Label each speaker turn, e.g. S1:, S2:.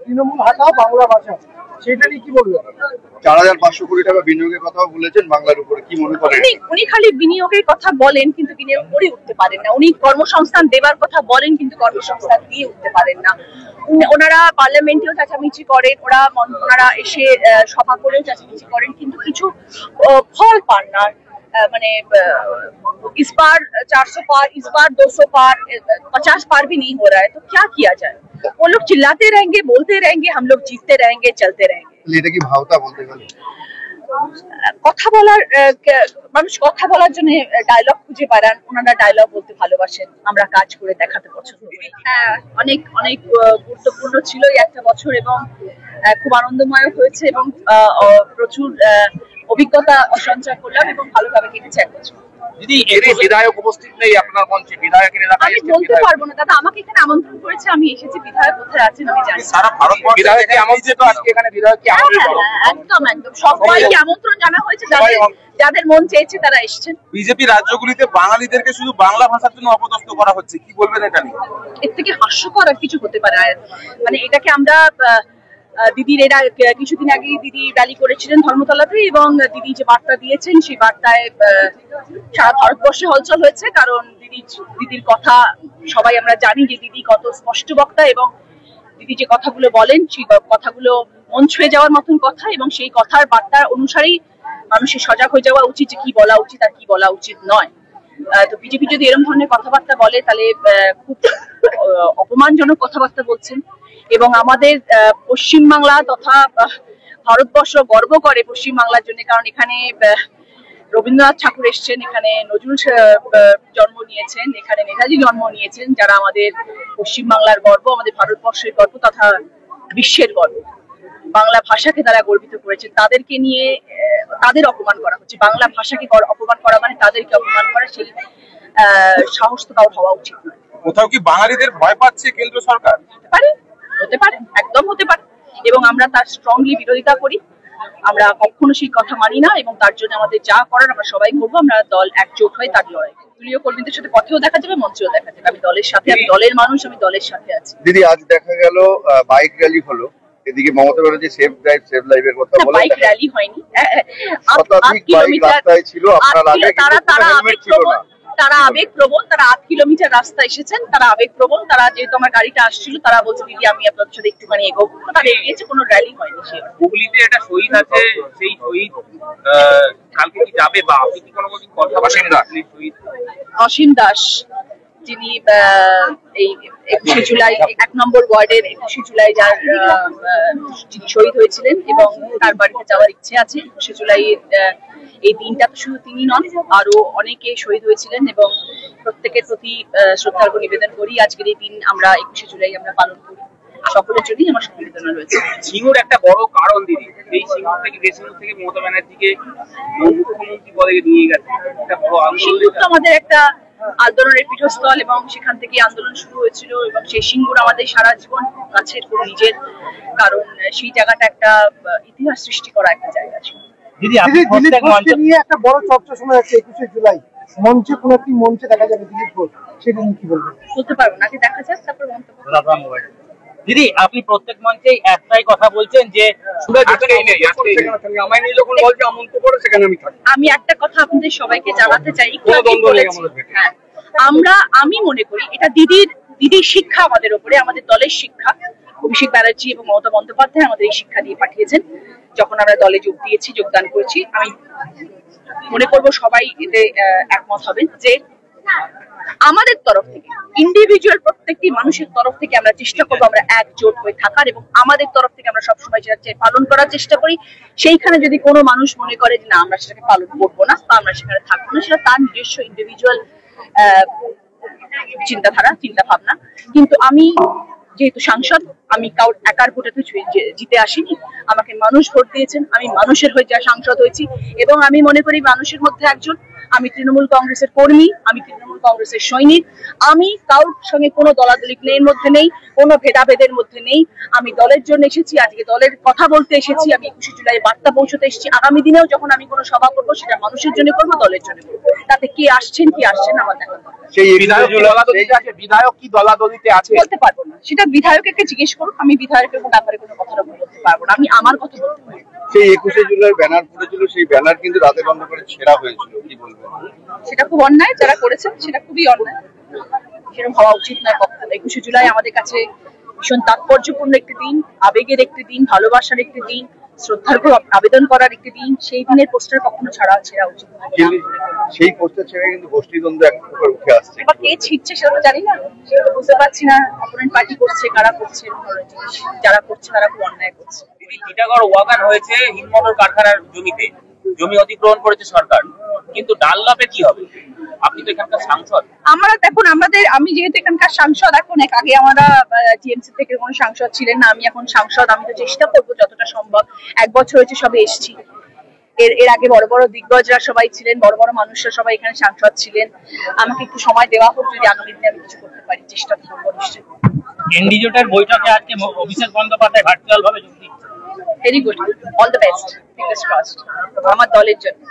S1: তৃণমূল হাঁটা বাংলা ভাষা, সেটা নিয়ে কি বলবেন?
S2: 4,500 কোটি টাকা বিনিয়োগের কথা বলেছেন বাংলার উপরে, কি মনে করেন?
S3: উনি খালি বিনিয়োগের কথা বলেন কিন্তু বিনিয়োগ করে উঠতে পারেন না। উনি কর্মসংস্থান দেবার কথা বলেন কিন্তু কর্মসংস্থান দিয়ে উঠতে পারেন না। ওনারা পার্লামেন্টেও চেঁচামেচি করেন, ওনারা এসে সভা করেও চেঁচামেচি করেন, কিন্তু কিছু ফল পান না। মানে इस बार 400 पार, इस बार 200 पार, 50 पार भी नहीं हो रहा है, तो क्या किया जाए? वो लोग चिल्लाते रहेंगे, बोलते रहेंगे, हम लोग जीतते रहेंगे, चलते रहेंगे।
S2: এটা কি ভাওতা বলতে গেলে?
S3: কথা বলার মানুষ কথা বলার জন্য ডায়লগ খুঁজে পারান, ওনারা ডায়লগ বলতে ভালোবাসেন, আমরা কাজ করে দেখাতে পছন্দ করি। হ্যাঁ, অনেক অনেক গুরুত্বপূর্ণ ছিল এই একটা বছর এবং খুব আনন্দময় হয়েছে এবং প্রচুর অভিজ্ঞতা সঞ্চয় করলাম এবং ভালোভাবে কেটেছে এক বছর।
S4: দিদি, বিধায়ক উপস্থিত নেই আপনার মঞ্চে, বিধায়কের এলাকায়
S3: আমি বলতে পারবো না দাদা, আমাকে এখানে আমন্ত্রণ করেছে, আমি এসেছি। বিধায়ক কোথায় আছেন আমি জানি।
S4: সারা ভারতবর্ষে বিধায়ককে আমন্ত্রিত, আজকে এখানে বিধায়ককে আমন্ত্রণ।
S3: একদম একদম সবাইকে আমন্ত্রণ জানা হয়েছে, যাদের মন চেয়েছে তারা এসেছেন।
S4: বিজেপি রাজ্যগুলিতে বাঙালিদেরকে শুধু বাংলা ভাষার জন্য অপদস্থ করা হচ্ছে, কি বলবেন এটা নিয়ে?
S3: এর থেকে হাস্যকর আর কিছু হতে পারে? মানে এটাকে আমরা দিদির এরা কিছুদিন আগে দিদি র্যালি করেছিলেন ধর্মতলাতে এবং দিদি যে বার্তা দিয়েছেন সেই বার্তায় সারা ভারতবর্ষে হলচল হয়েছে। কারণ দিদির কথা সবাই আমরা জানি যে দিদি কত স্পষ্ট বক্তা এবং দিদি যে কথাগুলো বলেন সেই কথাগুলো মন ছুঁয়ে যাওয়ার মতন কথা এবং সেই কথার বার্তা অনুসারেই মানুষের সজাগ হয়ে যাওয়া উচিত যে কি বলা উচিত আর কি বলা উচিত নয়। তো বিজেপি যদি এরকম ধরনের কথাবার্তা বলে তাহলে খুব অপমানজনক কথাবার্তা বলছেন এবং আমাদের পশ্চিমবাংলা তথা ভারতবর্ষ গর্ব করে পশ্চিমবাংলার জন্য। কারণ এখানে রবীন্দ্রনাথ ঠাকুর এসছেন, এখানে নজরুল জন্ম নিয়েছেন, এখানে নেতাজি জন্ম নিয়েছেন, যারা আমাদের পশ্চিমবাংলার গর্ব, আমাদের ভারতবর্ষের গর্ব তথা বিশ্বের গর্ব। বাংলা ভাষাকে তারা গর্বিত করেছেন, তাদেরকে নিয়ে তাদের অপমান করা হচ্ছে। বাংলা ভাষাকে অপমান করা মানে তাদেরকে অপমান করা, সেই সাহস তো কারোর হওয়া উচিত নয়।
S4: কোথাও কি বাঙালিদের ভয় পাচ্ছে কেন্দ্র সরকার?
S3: হতে পারে, একদম হতে পারে এবং আমরা তার স্ট্রংলি বিরোধিতা করি। আমরা কখনো সেই কথা মানি না এবং তার জন্য আমাদের যা করার আমরা সবাই করবো। আমরা দল একজোট হয়ে তার লড়াই। দলীয় কর্মীদের সাথে পথেও দেখা যাবে, মঞ্চেও দেখা যাবে। আমি দলের সাথে, আমি দলের মানুষ, আমি দলের সাথে আছি।
S2: দিদি, আজ দেখা গেল বাইক র্যালি হলো, এদিকে Mamata Banerjee safe drive save লাইফের কথা বলে।
S3: বাইক র্যালি হয়নি,
S2: শতাধিক বাইক রাস্তায় ছিল, আপনারা আগে হেলমেট ছিল না।
S3: তারা আবেগপ্রবণ, তারা 8 কিলোমিটার রাস্তা এসেছেন, তারা আবেগপ্রবণ। তারা যেহেতু আমার গাড়িটা আসছিল তারা বলছে দিদি আমি আপনাদের সাথে একটুখানি এগোবো, তারা এগিয়েছে, কোনো র্যালি হয়নি।
S4: হুগলিতে একটা শহীদ আছে, সেই শহীদ কালকে কি যাবে বা আপনি কি কোনো কথা বলেন?
S3: অসীম দাস, যিনি এই 21শে জুলাই 1 নম্বর ওয়ার্ডের 21শে জুলাই যার যিনি শহীদ হয়েছিলেন এবং তার বাড়িতে যাওয়ার ইচ্ছে আছে। 21শে জুলাই এই দিনটা তো শুধু তিনি নন, আরো অনেকে শহীদ হয়েছিলেন এবং প্রত্যেকের প্রতি শ্রদ্ধার্ঘ নিবেদন করি। আজকের এই দিন আমরা 21শে জুলাই আমরা পালন করি। সকলের জন্যই আমার সমবেদনা রয়েছে।
S4: সিঙ্গুর একটা বড় কারণ দিদি, এই সিঙ্গুর থেকে মমতা ব্যানার্জিকে মুখ্যমন্ত্রী পদে নিয়ে গেছে, একটা বড় আন্দোলন।
S3: তো আমাদের একটা আন্দোলনের পীঠস্থল এবং সেখান থেকে আন্দোলন শুরু হয়েছিল এবং সেই সিঙ্গুর আমাদের সারা জীবন কাছের খুব নিজের, কারণ সেই জায়গাটা একটা ইতিহাস সৃষ্টি করা একটা জায়গা ছিল।
S1: দিদি, দিলীপ ঘোষকে নিয়ে একটা বড় চর্চা শোনা যাচ্ছে 21শে জুলাই মঞ্চে, কোন একটি মঞ্চে দেখা যাবে দিলীপ ঘোষ, সেটা নিয়ে কি বলবেন?
S3: বলতে পারবো না, দেখা যাক তারপর মন্তব্য।
S5: দিদি, আপনি প্রত্যেক মঞ্চেই একটাই কথা বলছেন যে
S3: আমি একটা কথা আপনাদের সবাইকে জানাতে চাই। হ্যাঁ, আমি মনে করি এটা দিদির শিক্ষা আমাদের উপরে, আমাদের দলের শিক্ষা। অভিষেক ব্যানার্জি এবং মমতা বন্দ্যোপাধ্যায় আমাদের এই শিক্ষা দিয়ে পাঠিয়েছেন। যখন আমরা দলে যোগদান করেছি, আমি মনে করবো সবাই এতে একমত হবেন যে আমাদের তরফ থেকে, ইন্ডিভিজুয়াল প্রত্যেকটি মানুষের তরফ থেকে আমরা চেষ্টা করবো আমরা একজোট হয়ে থাকার এবং আমাদের তরফ থেকে আমরা সবসময় সেটা পালন করার চেষ্টা করি। সেইখানে যদি কোনো মানুষ মনে করে যে না আমরা সেটাকে পালন করবো না বা আমরা সেখানে থাকবো না, সেটা তার নিজস্ব ইন্ডিভিজুয়াল চিন্তা ভাবনা। কিন্তু আমি যেহেতু সাংসদ, আমি কাউর একার ভোটে তো জিতে আসিনি, আমাকে মানুষ ভোট দিয়েছেন, আমি মানুষের হয়ে যা সাংসদ হয়েছি এবং আমি মনে করি মানুষের মধ্যে একজন। আমি তৃণমূল কংগ্রেসের কর্মী, আমি তৃণমূল কংগ্রেসের সৈনিক, আমি কারোর সঙ্গে কোনো দলাদলি মধ্যে নেই, কোনো ভেদাভেদের মধ্যে নেই। আমি দলের জন্য এসেছি, আজকে দলের কথা বলতে এসেছি, আমি 21শে জুলাই বার্তা পৌঁছতে এসেছি। আগামী দিনেও যখন আমি কোনো সভা করবো সেটা মানুষের জন্য করবো, দলের জন্য করবো। তাতে কে আসছেন কি আসছেন আমার দেখা দরকার।
S2: সেই
S4: বিধায়ক কি দলাদলিতে আছে
S3: বলতে পারবো না, সেটা বিধায়ককে জিজ্ঞেস করুন। আমি বিধায়কের ব্যাপারে কোনো কথা বলতে পারবো না, আমি আমার কথা বলতে পারি।
S2: সেই 21শে জুলাই ব্যানার পড়েছিল, সেই ব্যানার কিন্তু রাতে বন্ধ করে ছেঁড়া হয়েছিল, কি বলবেন?
S3: সেটা খুব অন্যায়, যারা করেছেন সেটা খুবই অন্যায়, সেরকম হওয়া উচিত নয় কখনো। 21শে জুলাই আমাদের কাছে ভীষণ তাৎপর্যপূর্ণ একটি দিন, আবেগের একটি দিন, ভালোবাসার একটি দিন, শ্রদ্ধার আবেদন করার একটি দিন। সেই দিনের পোস্টার কখনো ছেঁড়া উচিত নয়।
S2: কিন্তু সেই পোস্টার ছেড়ে কিন্তু গোষ্ঠীদ্বন্দ্ব এক প্রকার উঠে আসছে।
S3: এবার কে ছিটছে সেটা তো জানি না, সেটা তো বুঝতে পারছি না। অপোনেন্ট পার্টি করছে, কারা করছে, এরকম ধরনের জিনিস যারা করছে তারা খুব অন্যায় করছে।
S5: টিটাগড় ওয়াগন হয়েছে হিন্দমোটর কারখানার জমিতে, জমি অধিগ্রহণ করেছে সরকার, কিন্তু ডানলপে কি হবে? আপনি তো এখানকার সাংসদ।
S3: আমরা দেখুন, আমি যেহেতু এখানকার সাংসদ, এখন আগে আমরা টিএমসি থেকে কোনো সাংসদ ছিলেন না, আমি এখন সাংসদ। আমি তো চেষ্টা করবো যতটা সম্ভব, 1 বছর হয়েছে সবে এসেছি। এর আগে বড় বড় দিগ্গজরা সবাই ছিলেন, বড় বড় মানুষরা সবাই এখানে সাংসদ ছিলেন। আমাকে একটু সময় দেওয়া হোক, যদি আগামী দিনে আমি কিছু করতে পারি, চেষ্টা করবো নিশ্চয়ই।
S5: এনডি জোটের বৈঠকে আজকে অভিষেক বন্দ্যোপাধ্যায় ভার্চুয়াল ভাবে যোগ দিচ্ছেন।
S3: Very good, all the best, fingers crossed আমার দলের জন্য।